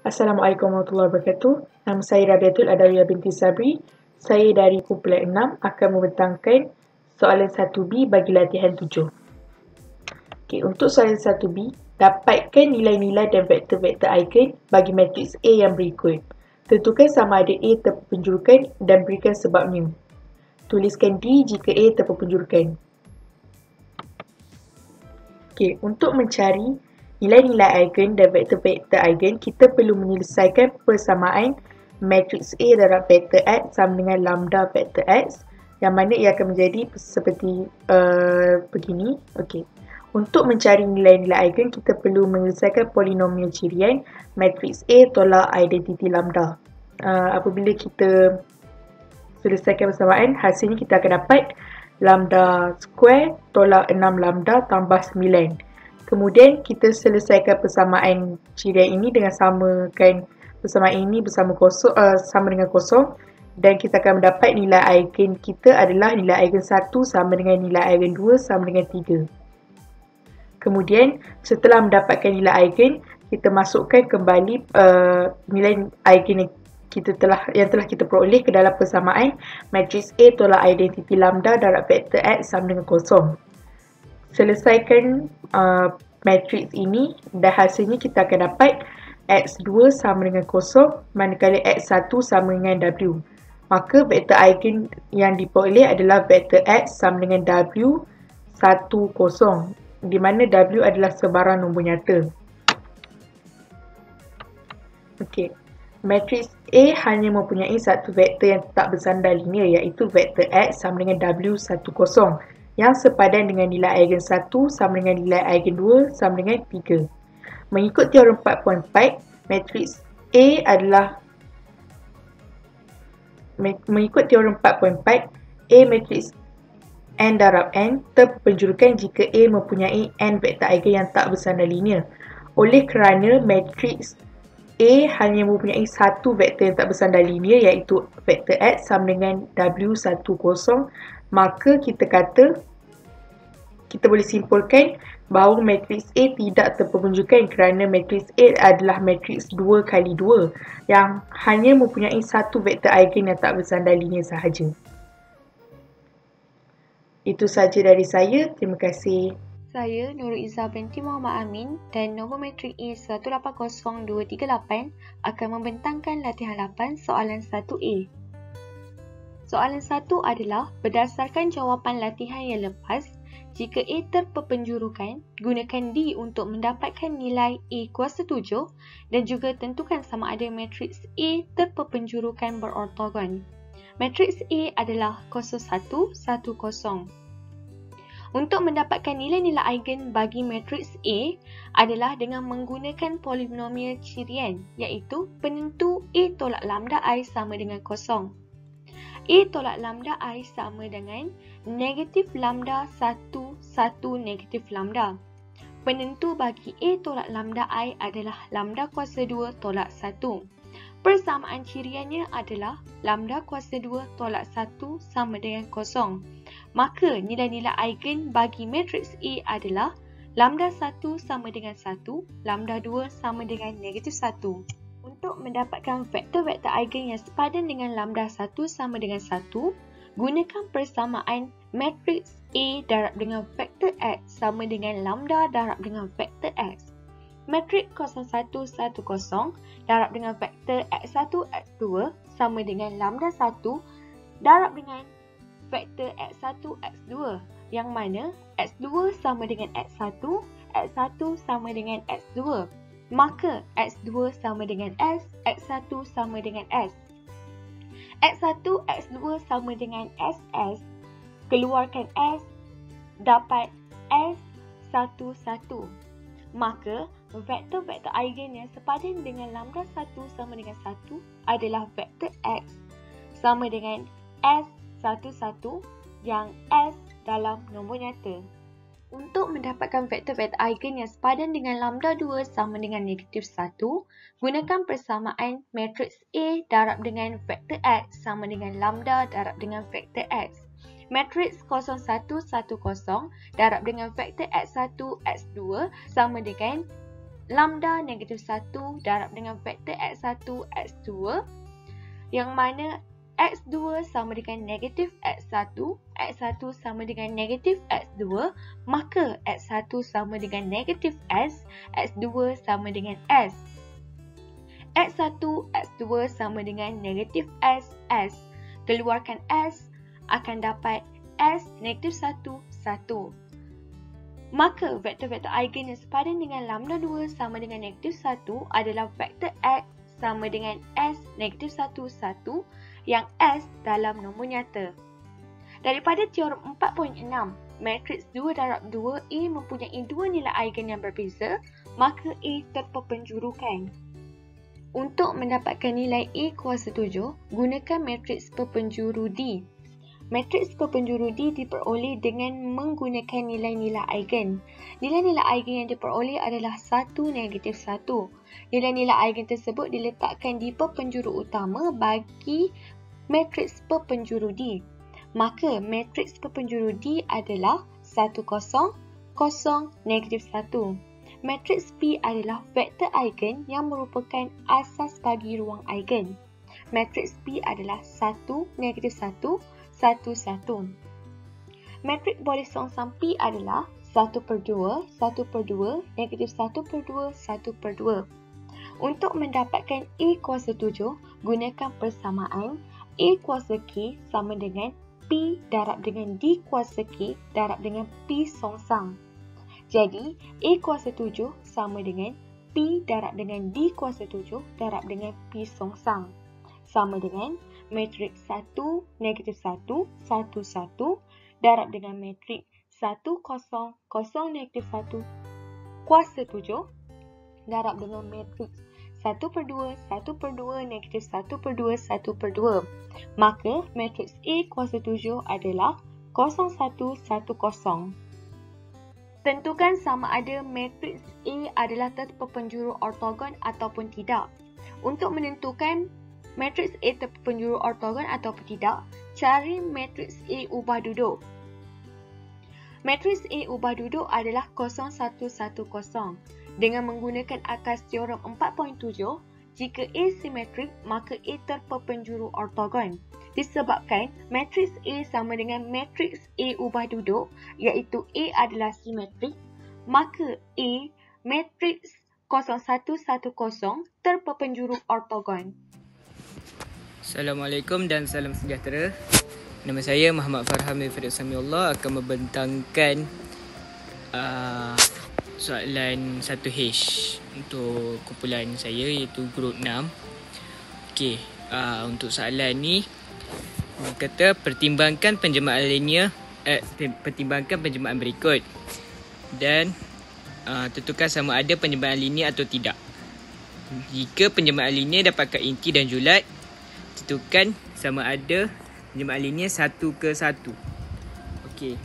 Assalamualaikum warahmatullahi wabarakatuh. Nama saya Rabiatul Adawiyah binti Sabri. Saya dari kumpulan 6 akan membentangkan soalan 1B bagi latihan 7. Okey, untuk soalan 1B, dapatkan nilai-nilai dan vektor-vektor eigen bagi matriks A yang berikut. Tentukan sama ada A terpenjurkan dan berikan sebabnya. Tuliskan D jika A terpenjurkan. Okey, untuk mencari nilai-nilai eigen dan vektor-vektor eigen, kita perlu menyelesaikan persamaan matriks A darab vektor X sama dengan lambda vektor X, yang mana ia akan menjadi seperti begini. Okey. Untuk mencari nilai-nilai eigen, kita perlu menyelesaikan polinomial cirian matriks A tolak identiti lambda. Apabila kita selesaikan persamaan, hasilnya kita akan dapat lambda square tolak 6 lambda tambah 9. Kemudian kita selesaikan persamaan cirian ini dengan samakan persamaan ini sama dengan kosong, dan kita akan mendapat nilai eigen kita adalah nilai eigen 1 sama dengan nilai eigen 2 sama dengan 3. Kemudian setelah mendapatkan nilai eigen, kita masukkan kembali nilai eigen yang telah kita peroleh ke dalam persamaan matriks A tolak identiti lambda darab vektor X sama dengan kosong. Selesaikan matriks ini dan hasilnya kita akan dapat X2 sama dengan kosong, manakala X1 sama dengan W. Maka vektor eigen yang diperoleh adalah vektor X sama dengan W10, di mana W adalah sebarang nombor nyata. Okey. Matriks A hanya mempunyai satu vektor yang tak bersandar linear, iaitu vektor X sama dengan W10 yang sepadan dengan nilai eigen 1 sama dengan nilai eigen 2 sama dengan 3. Mengikut teorem 4.4, matriks A adalah A matriks n darab n terpenjurkan jika A mempunyai n vektor eigen yang tak bersandar linear. Oleh kerana matriks A hanya mempunyai satu vektor yang tak bersandar linear, iaitu vektor X sama dengan W10, maka kita boleh simpulkan bahawa matriks A tidak terpenjurkan kerana matriks A adalah matriks 2 kali 2 yang hanya mempunyai satu vektor eigen yang tak bersandar linear sahaja. Itu sahaja dari saya. Terima kasih. Saya Nurul Izzah binti Muhammad Amin dan nombor matrik A180238 akan membentangkan latihan 8 soalan 1A. Soalan 1 adalah berdasarkan jawapan latihan yang lepas, jika A terperpenjurukan, gunakan D untuk mendapatkan nilai A kuasa 7 dan juga tentukan sama ada matriks A terperpenjurukan berortogon. Matriks A adalah 0110. Untuk mendapatkan nilai-nilai eigen bagi matriks A adalah dengan menggunakan polinomial cirian, iaitu penentu A tolak lambda I sama dengan kosong. A tolak lambda I sama dengan negatif lambda 1, 1 negatif lambda. Penentu bagi A tolak lambda I adalah lambda kuasa 2 tolak 1. Persamaan ciriannya adalah lambda kuasa 2 tolak 1 sama dengan kosong. Maka nilai-nilai eigen bagi matriks A adalah lambda 1 sama dengan 1, lambda 2 sama dengan negatif 1. Untuk mendapatkan vektor-vektor eigen yang sepadan dengan lambda 1 sama dengan 1, gunakan persamaan matriks A darab dengan vektor X sama dengan lambda darab dengan vektor X. Matriks 0110 darab dengan vektor X1, X2 sama dengan lambda 1 darab dengan vektor X1, X2, yang mana X2 sama dengan X1, X1 sama dengan X2. Maka X2 sama dengan S, X1 sama dengan S. X1, X2 sama dengan SS. Keluarkan S, dapat S11. Maka vektor-vektor eigen yang sepadan dengan lambda 1 sama dengan 1 adalah vektor X sama dengan S11 yang S dalam nombor nyata. Untuk mendapatkan vektor-vektor eigen yang sepadan dengan lambda 2 sama dengan negatif 1, gunakan persamaan matriks A darab dengan vektor X sama dengan lambda darab dengan vektor X. Matriks 0110 darab dengan vektor X1, X2 sama dengan lambda negatif 1 darab dengan vektor X1, X2 yang mana X2 sama dengan negatif X1, X1 sama dengan negatif X2, maka X1 sama dengan negatif S, X2 sama dengan S. X1, X2 sama dengan negatif S, S. Keluarkan S, akan dapat S negatif 1, 1. Maka vektor-vektor eigen yang sepadan dengan lambda 2 sama dengan negatif 1 adalah vektor X sama dengan S negatif 1, 1 yang S dalam nombor nyata. Daripada teorem 4.6, matriks 2 darab 2 A mempunyai dua nilai eigen yang berbeza, maka A terperpenjurukan. Untuk mendapatkan nilai A kuasa 7, gunakan matriks perpenjuru D. Matriks perpenjuru D diperoleh dengan menggunakan nilai-nilai eigen. Nilai-nilai eigen yang diperoleh adalah 1, negatif 1. Nilai-nilai eigen tersebut diletakkan di perpenjuru utama bagi matriks perpenjuru D. Maka matriks perpenjuru D adalah 1, 0, 0, negatif 1. Matriks P adalah vektor eigen yang merupakan asas bagi ruang eigen. Matriks P adalah 1, negatif 1, 1, 1. Matrik boleh seongsang P adalah 1/2, 1/2, negatif 1/2, 1/2. Untuk mendapatkan A kuasa 7, gunakan persamaan A kuasa K sama dengan P darab dengan D kuasa K darab dengan P songsang. Jadi, A kuasa 7 sama dengan P darab dengan D kuasa 7 darab dengan P songsang. Sama dengan matriks 1, negatif 1, 1, 1 darab dengan matriks 1, 0, 0, negatif 1 kuasa 7 darab dengan matriks 1/2, 1/2, negatif 1/2, 1/2. Maka matriks A kuasa 7 adalah 0, 1, 1, 0. Tentukan sama ada matriks A adalah terperpenjuru ortogon ataupun tidak. Untuk menentukan matriks A terperpenjuru ortogon ataupun tidak, cari matriks A ubah duduk. Matriks A ubah duduk adalah 0, 1, 1, 0. Dengan menggunakan akas teorem 4.7, jika A simetrik, maka A terperpenjuru ortogon. Disebabkan matriks A sama dengan matriks A ubah duduk, iaitu A adalah simetrik, maka A matriks 0, 1, 1, 0 terperpenjuru ortogon. Assalamualaikum dan salam sejahtera. Nama saya Muhammad Farham bin Farid Samiullah akan membentangkan soalan 1H untuk kumpulan saya iaitu grup 6. Okey, untuk soalan ni dia kata pertimbangkan penjemahan linear pertimbangkan penjemahan berikut dan tentukan sama ada penjemahan linear atau tidak. Jika penjemahan linear dapatkan inti dan julat, tentukan sama ada penjemahan linear 1/1. Okey.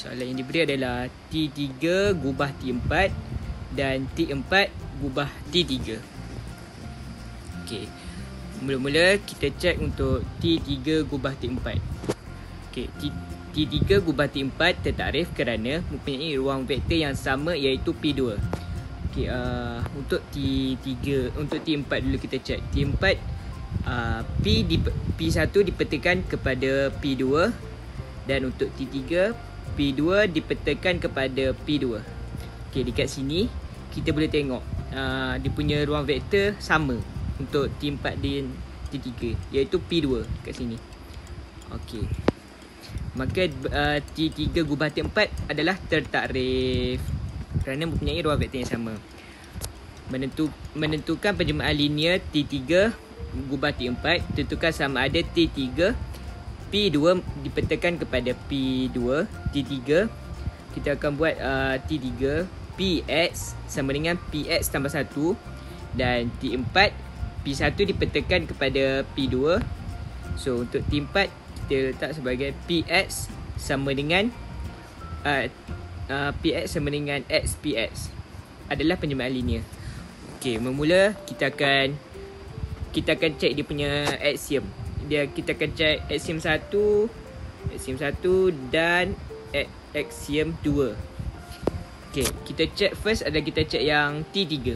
Soalan yang diberi adalah T3 gubah T4 dan T4 gubah T3. Okey. Mula-mula kita cek untuk T3 gubah T4. Okey, T3 gubah T4 tertakrif kerana mempunyai ruang vektor yang sama iaitu P2. Okey, untuk T3, untuk T4 dulu kita cek. T4 P1 dipetakan kepada P2 dan untuk T3 P2 dipetakan kepada P2. Okey, dekat sini kita boleh tengok dia punya ruang vektor sama untuk T4 dan T3 iaitu P2 dekat sini. Okey. Maka T3 gubah T4 adalah tertakrif kerana mempunyai ruang vektor yang sama. Menentukan penjemahan linear T3 gubah T4, tentukan sama ada T3 P2 dipetakan kepada P2. T3 kita akan buat T3 PX sama dengan PX tambah 1 dan T4 P1 dipetakan kepada P2. So untuk T4 kita letak sebagai PX sama dengan PX sama dengan XPX adalah penjemahan linear. Okey, memula kita akan cek dia punya axiom. Kita akan cek axiom 1 dan axiom 2. Okay, kita check first adalah kita check yang T3.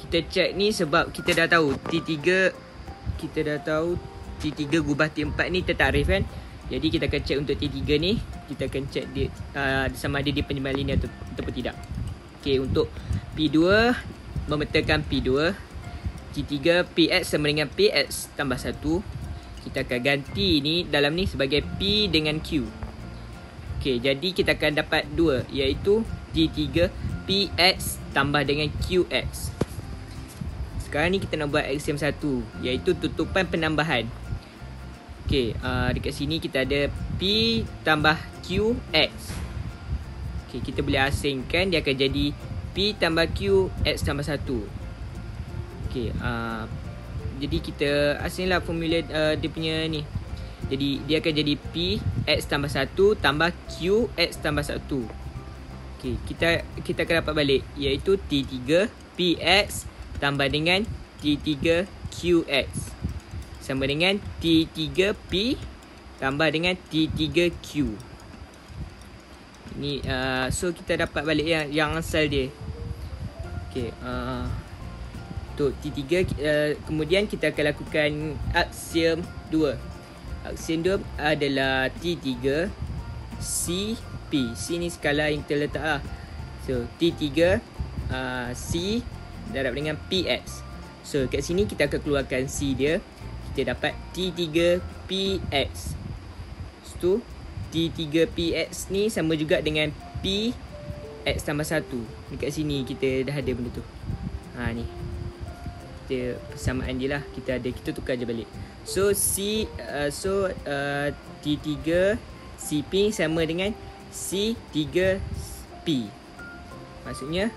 Kita check ni sebab kita dah tahu T3 gubah T4 ni tertarif kan. Jadi kita akan check untuk T3 ni. Kita akan check dia, sama ada dia penjemahan linear ataupun tidak. Okay, untuk P2 memetakan P2, T3 PX sama dengan PX tambah 1. Kita akan ganti ni dalam ni sebagai P dengan Q. Okay, jadi kita akan dapat 2, iaitu T3 PX tambah dengan QX. Sekarang ni kita nak buat aksiom 1, iaitu tutupan penambahan. Okay, dekat sini kita ada P tambah QX. Okay, kita boleh asingkan, dia akan jadi P tambah QX tambah 1. Okay, jadi kita asinglah formula dia punya ni. Jadi dia akan jadi P X tambah 1 tambah Q X tambah 1. Okay, kita akan dapat balik, iaitu T3 PX tambah dengan T3 QX sama dengan T3 P tambah dengan T3 Q. Ni so kita dapat balik yang asal dia. Okay, untuk T3 kemudian kita akan lakukan aksiom 2. Aksiom 2 adalah T3 CP. C ni skala yang kita letak lah. So T3 C darab dengan PX. So kat sini kita akan keluarkan C dia. Kita dapat T3 PX. So T3 PX ni sama juga dengan P X tambah 1. Dekat sini kita dah ada benda tu. Ni kita persamaan dia lah. Kita tukar je balik. So T3 CP sama dengan C3P. Maksudnya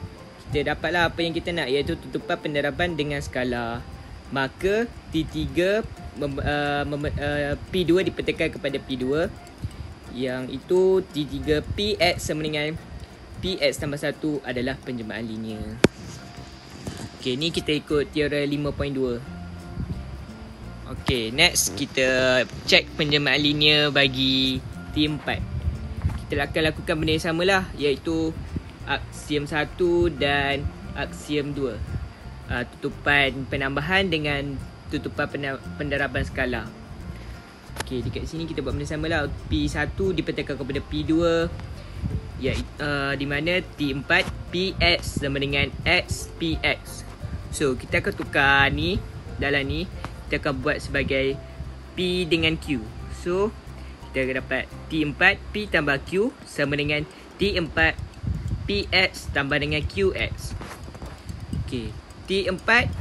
kita dapatlah apa yang kita nak, iaitu tutupan pendaraban dengan skala. Maka T3 P2 dipetakan kepada P2, yang itu T3 PX sama dengan PX tambah 1 adalah penjemahan linear. Okay, ni kita ikut teori 5.2. Okay, next kita check penjemahan linear bagi T4. Kita akan lakukan benda yang sama lah, iaitu aksiom 1 dan aksiom 2. Tutupan penambahan dengan tutupan pendaraban skala. Okay, dekat sini kita buat benda sama lah. P1 dipetakan kepada P2, di mana T4 PX sama dengan XPX. So kita akan tukar ni, dalam ni kita akan buat sebagai P dengan Q. So kita akan dapat T4 P tambah Q sama dengan T4 PX tambah dengan QX. Okay, T4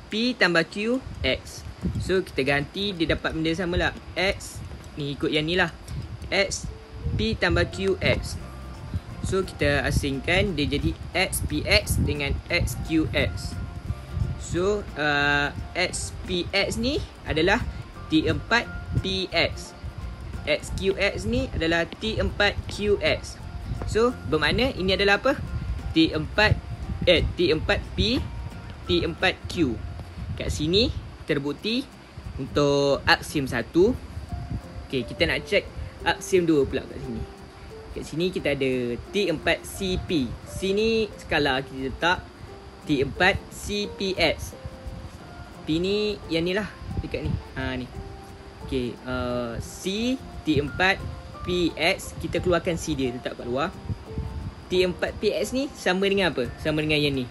P tambah QX. So kita ganti, dia dapat benda sama lah. X ni ikut yang ni lah, X P tambah QX. So kita asingkan, dia jadi XPX dengan XQX. So XPX ni adalah T4 PX, XQX ni adalah T4 QX. So bermakna ini adalah apa? T4 P T4 Q. Kat sini terbukti untuk aksiom 1. Okay, kita nak check aksiom 2 pula kat sini. Kat sini kita ada T4 CP. C ni skala kita letak T4 CPX. P ni yang ni lah, dekat ni. Ni. Okay, C T4 PX, kita keluarkan C dia, letak kat luar. T4 PX ni sama dengan apa? Sama dengan yang ni.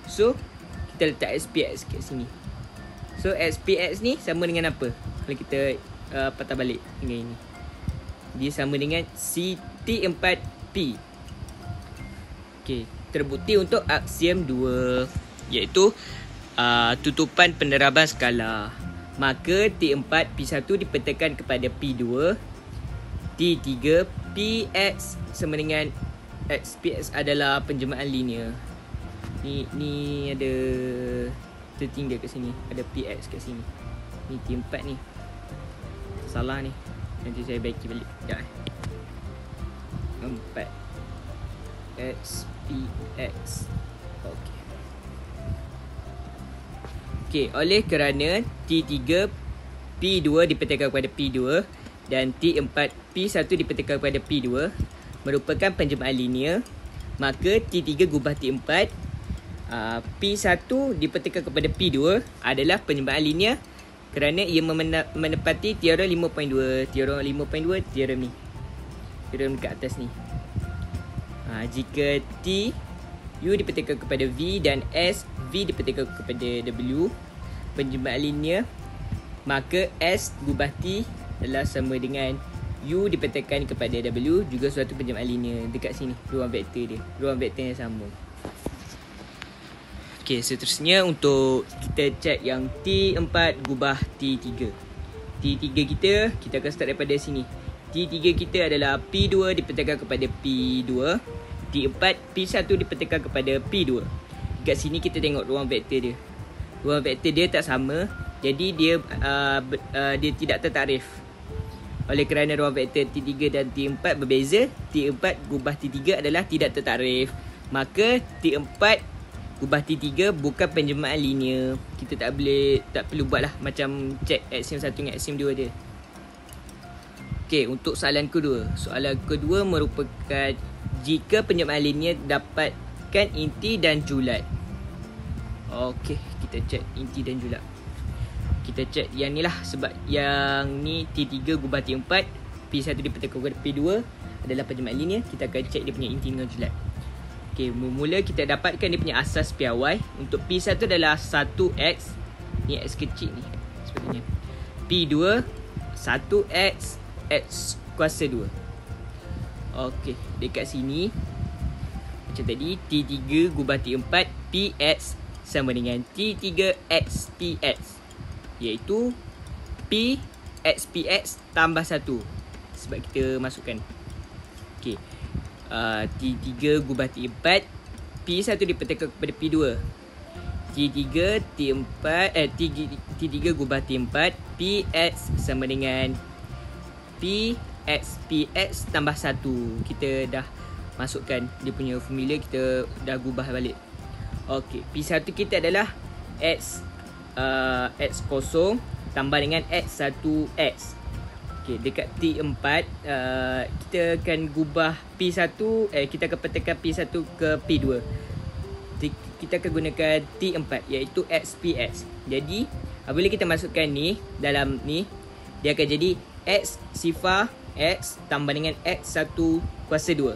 So kita letak SPX kat sini. So SPX ni sama dengan apa? Kalau kita patah balik dengan ini, dia sama dengan CT4P. Okay, terbukti untuk aksiom 2, iaitu tutupan pendaraban skala. Maka T4 P1 dipetakan kepada P2. T3 PX sama dengan XPX adalah penjemahan linear. Ni ada tertinggal kat sini, ada PX kat sini. Ni T4 ni salah ni, nanti saya baiki balik sekejap. 4 XPX. Okay, oleh kerana T3 P2 dipetakan kepada P2 dan T4 P1 dipetakan kepada P2 merupakan penjemahan linear, maka T3 gubah T4 P1 dipertekan kepada P2 adalah penjemahan linear kerana ia menepati teorem 5.2. Teorem 5.2 teorem ni. Teorem dekat atas ni. Jika T U dipertekan kepada V dan S V dipertekan kepada W, penjemahan linear, maka S gubah T adalah sama dengan U dipertekan kepada W, juga suatu penjemahan linear. Dekat sini ruang vektor dia. Ruang vektor yang sama. Okey, seterusnya untuk kita check yang T4 gubah T3. T3 kita akan start daripada sini. T3 kita adalah P2 dipertekan kepada P2. T4 P1 dipertekan kepada P2. Dekat sini kita tengok ruang vektor dia. Ruang vektor dia tak sama, jadi dia tidak tertakrif. Oleh kerana ruang vektor T3 dan T4 berbeza, T4 gubah T3 adalah tidak tertakrif. Maka T4 gubah T3 bukan penjemahan linear. Kita tak perlu buat lah macam check axiom 1 dengan axiom 2 dia. Okey, untuk soalan kedua. Soalan kedua merupakan jika penjemahan linear dapatkan inti dan julat. Okey, kita check inti dan julat. Kita check yang ni lah, sebab yang ni T3 gubah T4, P1 dipertekan kepada P2 adalah penjemahan linear. Kita akan check dia punya inti dengan julat. Okey, mula kita dapatkan dia punya asas piawai. Untuk P1 adalah 1x. Ni x kecil ni sepatutnya. P2 1x x kuasa 2. Okey, dekat sini macam tadi, T3 gubah T4 Px sama dengan T3x Px, iaitu P x Px tambah 1. Sebab kita masukkan. Okey, T3 gubah T4, P1 dipertekan kepada P2. T3 gubah T4, Px sama dengan Px Px tambah 1. Kita dah masukkan dia punya formula, kita dah gubah balik. Okey, P1 kita adalah x kosong tambah dengan x1x. Okay, dekat T4 kita akan gubah P1, kita akan petekan P1 ke P2. Kita akan gunakan T4 iaitu XPX. Jadi apabila kita masukkan ni dalam ni, dia akan jadi X sifar X tambah dengan X1 kuasa 2.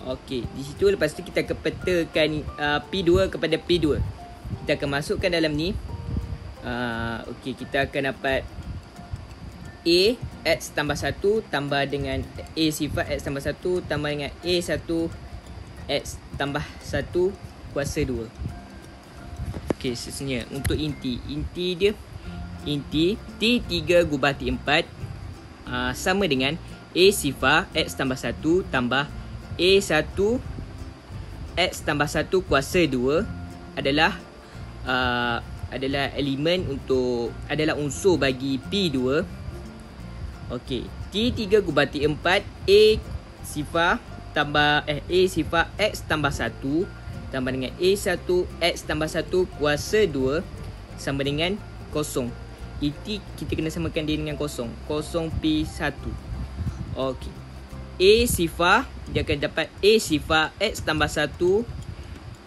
Okey, di situ lepas tu kita akan petakan P2 kepada P2. Kita akan masukkan dalam ni. Okey, kita akan dapat A X tambah 1 tambah dengan A sifar X tambah 1 tambah dengan A1 X tambah 1 kuasa 2. Okey, seterusnya untuk inti. Inti dia, inti T3 gubah T4 sama dengan A sifar X tambah 1 tambah A1 X tambah 1 kuasa 2 adalah adalah unsur bagi P2. Okey, T3 gubah T4 A sifar tambah A sifar X tambah 1 tambah dengan A1 X tambah 1 kuasa 2 sama dengan kosong. Inti kita kena samakan dia dengan kosong. Kosong P1. Okey, A sifar dia akan dapat A sifar X tambah 1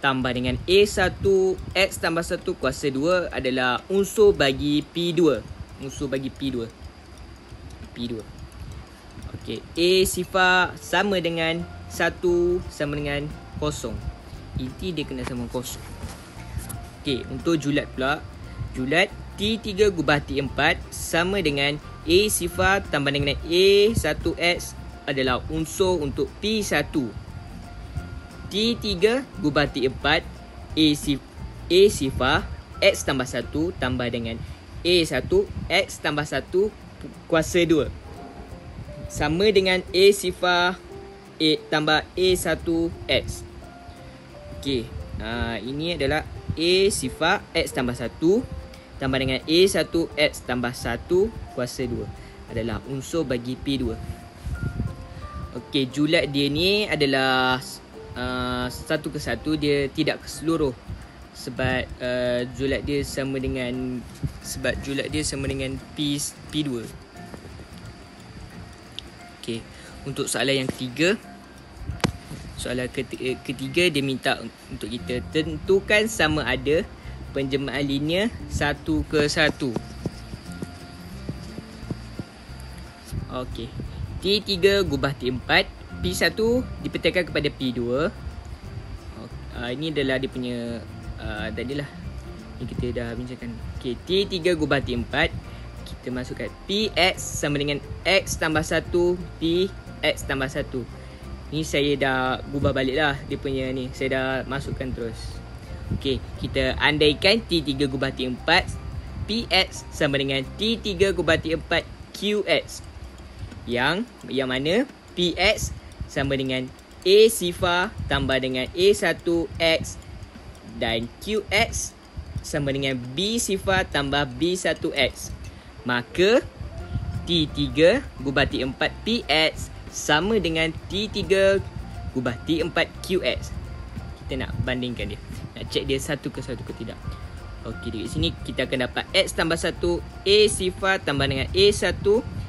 tambah dengan A1 X tambah 1 kuasa 2 adalah unsur bagi P2. Unsur bagi P2. Okey, A sifar sama dengan 1 sama dengan kosong. Inti dia kena sama kosong. Okey, untuk julat pula. Julat T3 gubah T4 sama dengan A sifar tambah dengan A1X adalah unsur untuk P1. T3 gubah T4 A sifar X tambah 1 tambah dengan A1 X tambah 1 kuasa 2 sama dengan A sifar A tambah A1X. Okey, ini adalah A sifar X tambah 1 tambah dengan A1X tambah 1 kuasa 2 adalah unsur bagi P2. Okey, julat dia ni adalah satu ke satu, dia tidak keseluruh sebab julat dia sama dengan P2. Okey, untuk soalan yang ketiga. Soalan ketiga dia minta untuk kita tentukan sama ada penjelmaan linear 1 ke 1. Okey. T3 gubah T4, P1 dipetakan kepada P2. Ini adalah dia punya tadilah. Ni kita dah bincangkan. Okey, T3 gubah T4, kita masukkan Px sama dengan X tambah 1 Px tambah 1. Ni saya dah gubah balik lah dia punya ni. Saya dah masukkan terus. Okey, kita andaikan T3 gubah T4 Px sama dengan T3 gubah T4 Qx. Yang mana Px sama dengan A sifar tambah dengan A1x dan Qx sama dengan B sifar tambah B1x. Maka T3 gubah T4 Px sama dengan T3 gubah T4 Qx. Kita nak bandingkan dia. Nak check dia 1 ke 1 ke tidak. Okey, di sini kita akan dapat X tambah 1 A sifar tambah dengan A1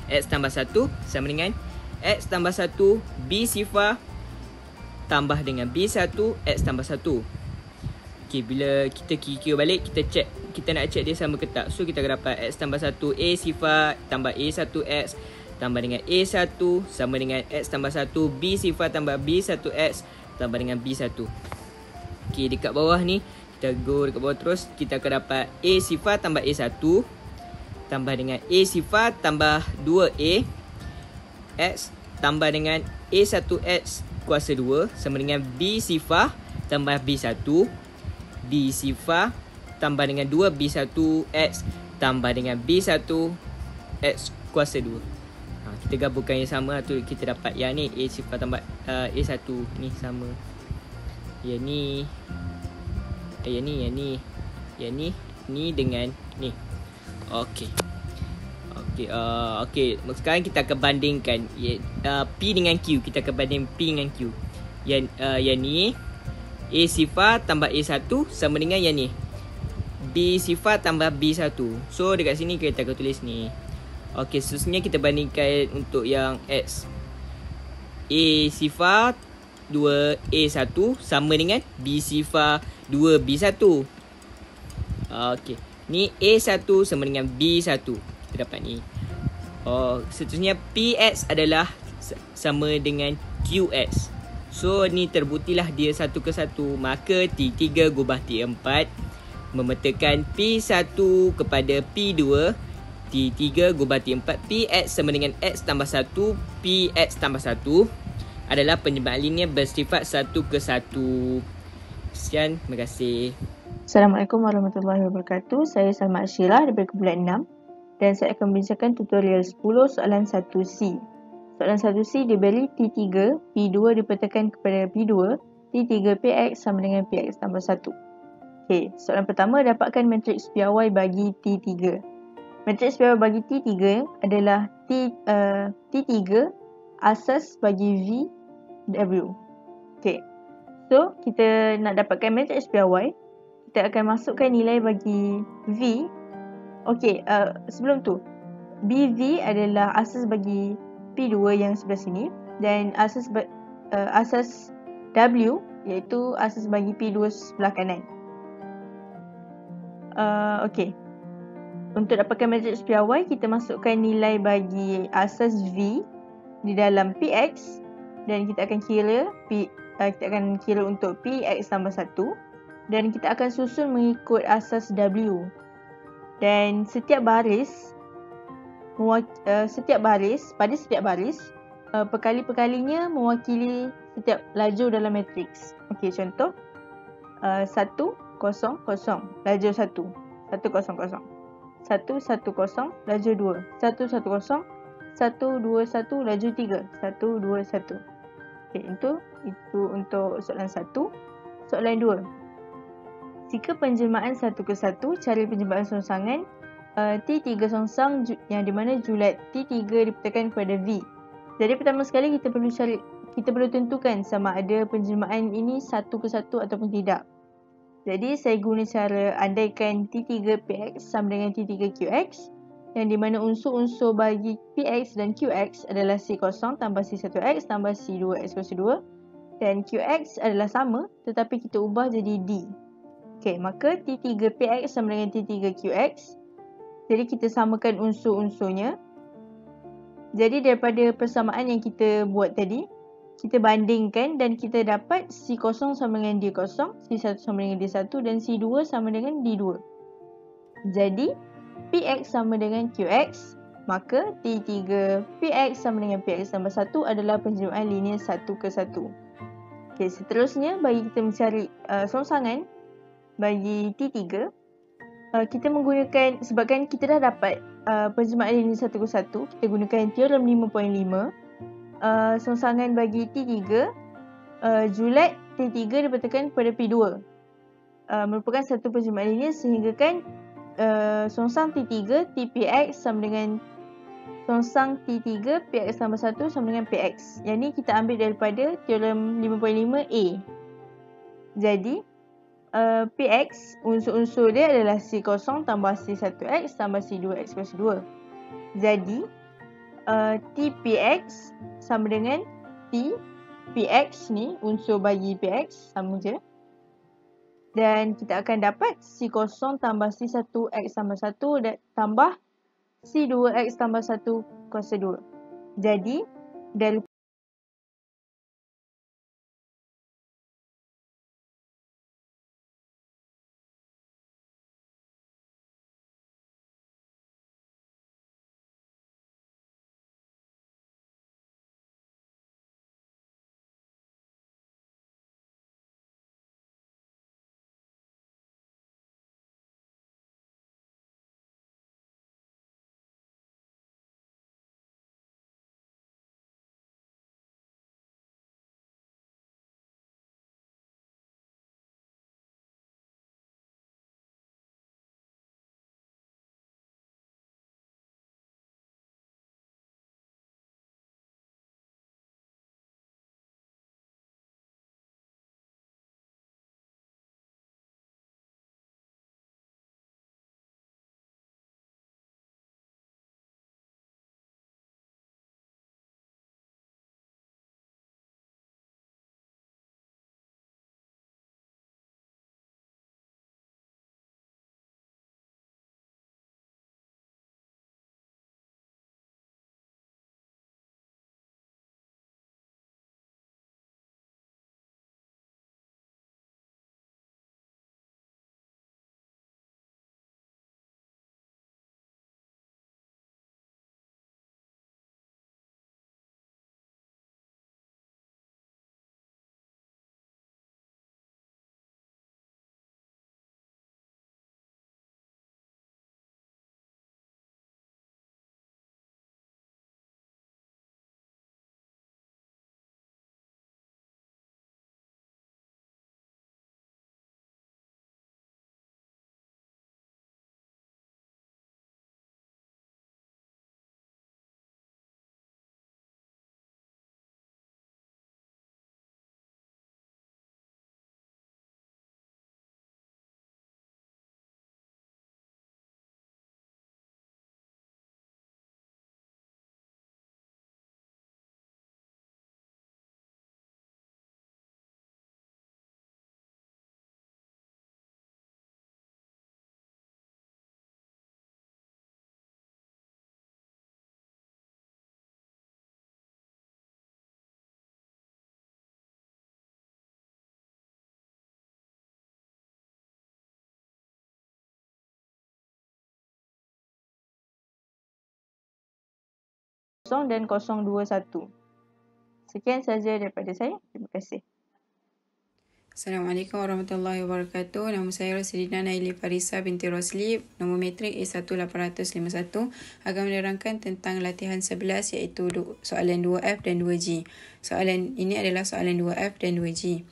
X tambah 1 sama dengan X tambah 1 B sifar tambah dengan B1 X tambah 1. Okey, bila kita kira balik, kita check, kita nak check dia sama ke tak. So kita akan dapat X tambah 1 A sifar tambah A1X tambah dengan A1 sama dengan X tambah 1 B sifar tambah B1X tambah dengan B1. Okey, dekat bawah ni kita go dekat bawah terus, kita akan dapat A sifar tambah A1 tambah dengan A sifar tambah 2A X tambah dengan A1X kuasa 2 sama dengan B sifar tambah B1 B sifar tambah dengan 2B1X tambah dengan B1X kuasa 2. Kita gabungkan yang sama tu, kita dapat yang ni A sifar tambah A1 ni sama. Yang ni dengan ni. Okey. Sekarang kita akan bandingkan P dengan Q. Kita akan banding P dengan Q. Yang ni A sifar tambah A1 sama dengan yang ni B sifar tambah B1. So dekat sini kita akan tulis ni. Okey, seterusnya kita bandingkan untuk yang X. A sifar 2A1 sama dengan B sifar 2B1. Okey, ni A1 sama dengan B1. Kita dapat ni. Seterusnya PX adalah sama dengan QX. So ni terbuktilah dia 1 ke 1. Maka T3 gubah T4 memetakan P1 kepada P2. T3 gubah T4 Px sama dengan X tambah 1 Px tambah 1 adalah penjelmaan linear bersifat 1 ke 1. Sekian, terima kasih. Assalamualaikum warahmatullahi wabarakatuh. Saya Salma Ashira daripada kumpulan 6 dan saya akan membincangkan tutorial 10 soalan 1C. Soalan 1C diberi T3 P2 dipetakan kepada P2 T3 Px sama dengan Px tambah 1. Okey, soalan pertama, dapatkan matriks PY bagi T3. Matriks PY bagi T3 adalah T3 asas bagi V W. Okey. So, kita nak dapatkan matriks PY, kita akan masukkan nilai bagi V. Okey, sebelum tu, BV adalah asas bagi P2 yang sebelah sini dan asas W iaitu asas bagi P2 sebelah kanan. Okey. Untuk dapatkan matriks PY, kita masukkan nilai bagi asas V di dalam Px dan kita akan kira untuk Px tambah 1 dan kita akan susun mengikut asas W. Dan setiap baris perkali-perkalinya mewakili setiap lajur dalam matriks. Okey, contoh 1 0 0 lajur 1 1 0 0 1 1 0 lajur 2 1 1 0 1 2 1 lajur 3 1 2 1. Okey, itu untuk soalan 1. Soalan 2. Jika penjelmaan 1 ke 1, cari penjelmaan songsangan T3 songsang yang di mana julat T3 dipetakan kepada V. Jadi pertama sekali kita perlu tentukan sama ada penjelmaan ini 1 ke 1 ataupun tidak. Jadi saya guna cara andaikan T3 Px sama dengan T3 Qx yang di mana unsur-unsur bagi Px dan Qx adalah C0 tambah C1x tambah C2x kuasa 2 dan QX adalah sama tetapi kita ubah jadi D. Okey, maka T3PX sama dengan T3QX. Jadi kita samakan unsur-unsurnya. Jadi daripada persamaan yang kita buat tadi, kita bandingkan dan kita dapat C0 sama dengan D0, C1 sama dengan D1 dan C2 sama dengan D2. Jadi PX sama dengan QX, maka T3PX sama dengan PX tambah 1 adalah penjelmaan linear 1 ke 1. Okey, seterusnya bagi kita mencari songsangan bagi T3, kita menggunakan, sebabkan kita dah dapat penjelmaan linear 1 ke 1, kita gunakan teorem 5.5. Songsangan bagi T3, julat T3 diletakkan pada P2 merupakan satu penjelmaan linear sehingga kan songsang T3 TPX sama dengan songsang T3 PX tambah 1 sama dengan PX. Yang ni kita ambil daripada teorem 5.5A. Jadi PX, unsur-unsur dia adalah C0 tambah C1X tambah C2X plus 2. Jadi TPX sama dengan T PX ni, unsur bagi PX sama je. Dan kita akan dapat C0 tambah C1X tambah 1 dan tambah C2X tambah 1 kuasa 2. Jadi dari dan 021. Sekian sahaja daripada saya. Terima kasih. Assalamualaikum warahmatullahi wabarakatuh. Nama saya Roslina Naili Farisa binti Rosli. Nombor matrik A1851 akan menerangkan tentang latihan 11 iaitu soalan 2F dan 2G. Soalan ini adalah soalan 2F dan 2G.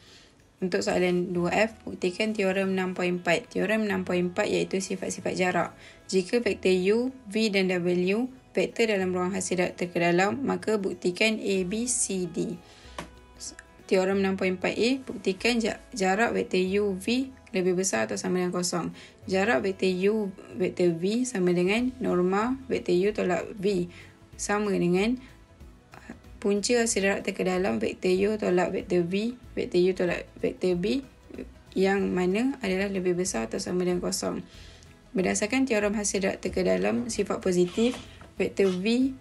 Untuk soalan 2F, buktikan teorem 6.4. Teorem 6.4 iaitu sifat-sifat jarak. Jika vektor U, V dan W vektor dalam ruang hasil reaktor ke dalam, maka buktikan A, B, C, D. Teorem 6.4a, buktikan jarak vektor U, V lebih besar atau sama dengan kosong. Jarak vektor U, vektor V sama dengan norma vektor U tolak V sama dengan punca hasil rakta ke dalam vektor U tolak vektor V, vektor U tolak vektor B yang mana adalah lebih besar atau sama dengan kosong. Berdasarkan teorem hasil rakta ke dalam sifat positif, vektor V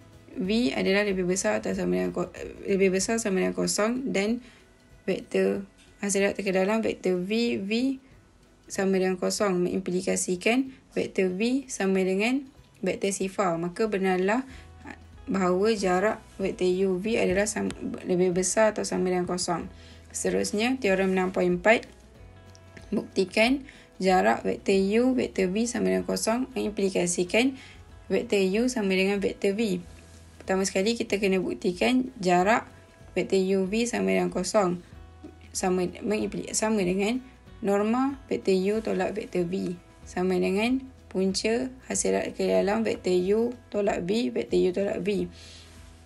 adalah lebih besar atau sama dengan kosong, dan vektor hasil rakta ke dalam vektor V sama dengan kosong mengimplikasikan vektor V sama dengan vektor sifar. Maka benarlah bahawa jarak vektor UV adalah lebih besar atau sama dengan kosong. Seterusnya, teorem 6.4 buktikan jarak vektor U, vektor V sama dengan kosong mengimplikasikan vektor U sama dengan vektor V. Pertama sekali kita kena buktikan jarak vektor UV sama dengan kosong sama dengan norma vektor U tolak vektor V sama dengan punca hasil rakta ke dalam vektor U tolak V, vektor U tolak V.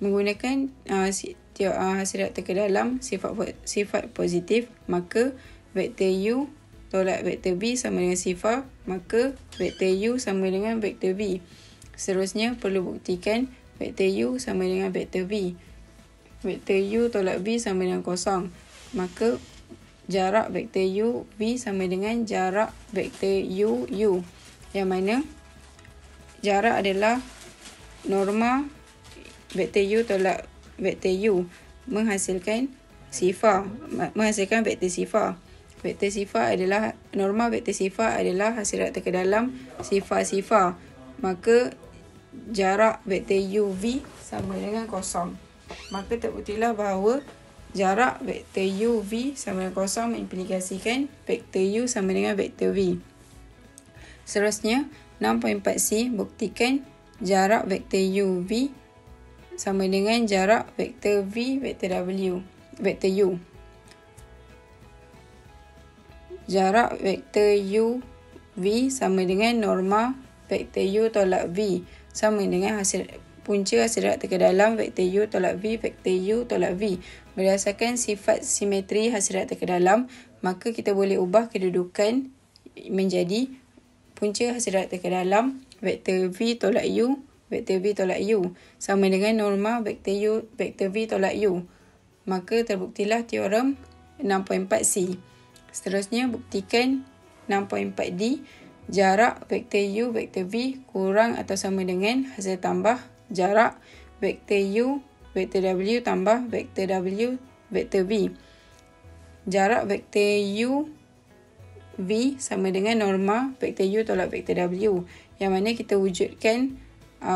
Menggunakan hasil rakta ke dalam sifat positif, maka vektor U tolak vektor V sama dengan sifar, maka vektor U sama dengan vektor V. Seterusnya, perlu buktikan vektor U sama dengan vektor V. Vektor U tolak V sama dengan kosong, maka jarak vektor U V sama dengan jarak vektor U, yang mana jarak adalah norma vektor U tolak vektor U menghasilkan vektor sifar. Vektor sifar adalah norma vektor sifar adalah hasil rakta ke dalam sifar-sifar. Maka jarak vektor UV sama dengan kosong. Maka terbuktilah bahawa jarak vektor UV sama dengan kosong mengimplikasikan vektor U sama dengan vektor V. Seterusnya, 6.4c buktikan jarak vektor UV sama dengan jarak vektor V, vektor U. Jarak vektor UV sama dengan norma vektor U tolak V sama dengan punca hasil rakta ke dalam vektor U tolak V, vektor U tolak V. Berdasarkan sifat simetri hasil rakta ke dalam, maka kita boleh ubah kedudukan menjadi punca hasil rakta ke dalam vektor V tolak U, vektor V tolak U sama dengan norma vektor U, vektor V tolak U. Maka terbuktilah teorem 6.4c. Seterusnya, buktikan 6.4d. Jarak vektor U, vektor V kurang atau sama dengan hasil tambah jarak vektor U, vektor W tambah vektor W, vektor V. Jarak vektor U V sama dengan norma vektor U tolak vektor W, yang mana kita wujudkan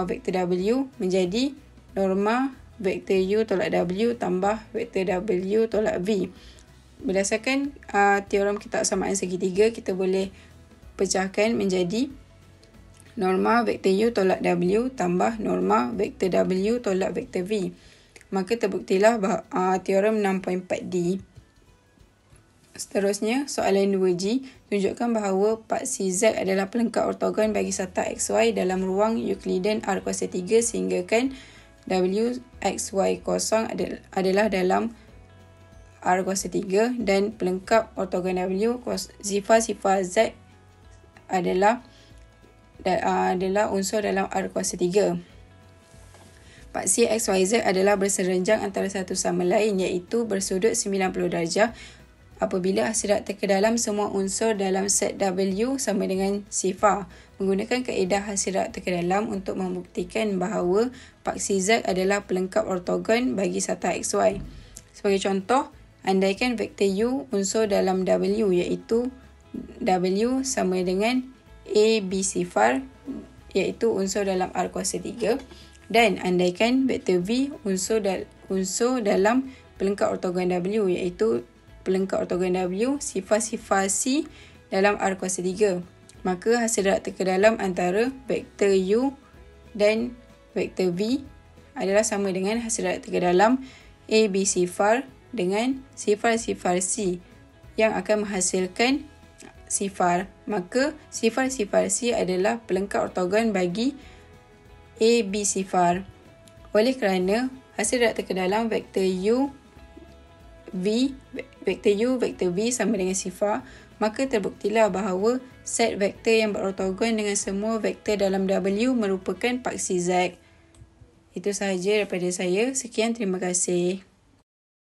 vektor W menjadi norma vektor U tolak W tambah vektor W tolak V. Berdasarkan teorem kitab samaan segitiga, kita boleh pecahkan menjadi norma vektor U tolak W tambah norma vektor W tolak vektor V. Maka terbuktilah teorem 6.4d. Seterusnya, soalan 2G, tunjukkan bahawa paksi Z adalah pelengkap ortogon bagi sata XY dalam ruang Euclidean R kuasa 3 sehinggakan W, X, Y kosong adalah dalam R kuasa 3 dan pelengkap ortogon W, sifar-sifar Z adalah unsur dalam R kuasa 3. Paksi XYZ adalah berserenjang antara satu sama lain, iaitu bersudut 90 darjah apabila hasil rakta ke dalam semua unsur dalam set W sama dengan sifar. Menggunakan kaedah hasil rakta ke dalam untuk membuktikan bahawa paksi Z adalah pelengkap ortogon bagi sata XY. Sebagai contoh, andaikan vektor U unsur dalam W, iaitu W sama dengan A, B sifar, iaitu unsur dalam R kuasa 3, dan andaikan vektor V unsur dalam pelengkap ortogon W, iaitu pelengkap ortogon W sifar-sifar C dalam R kuasa 3. Maka hasil rakta ke dalam antara vektor U dan vektor V adalah sama dengan hasil rakta ke dalam A, B sifar dengan sifar-sifar C yang akan menghasilkan sifar. Maka sifar-sifar C adalah pelengkap ortogon bagi A, B sifar. Oleh kerana hasil rakta ke dalam vektor U, vektor V sama dengan sifar, maka terbuktilah bahawa set vektor yang berortogon dengan semua vektor dalam W merupakan paksi Z. Itu sahaja daripada saya. Sekian, terima kasih.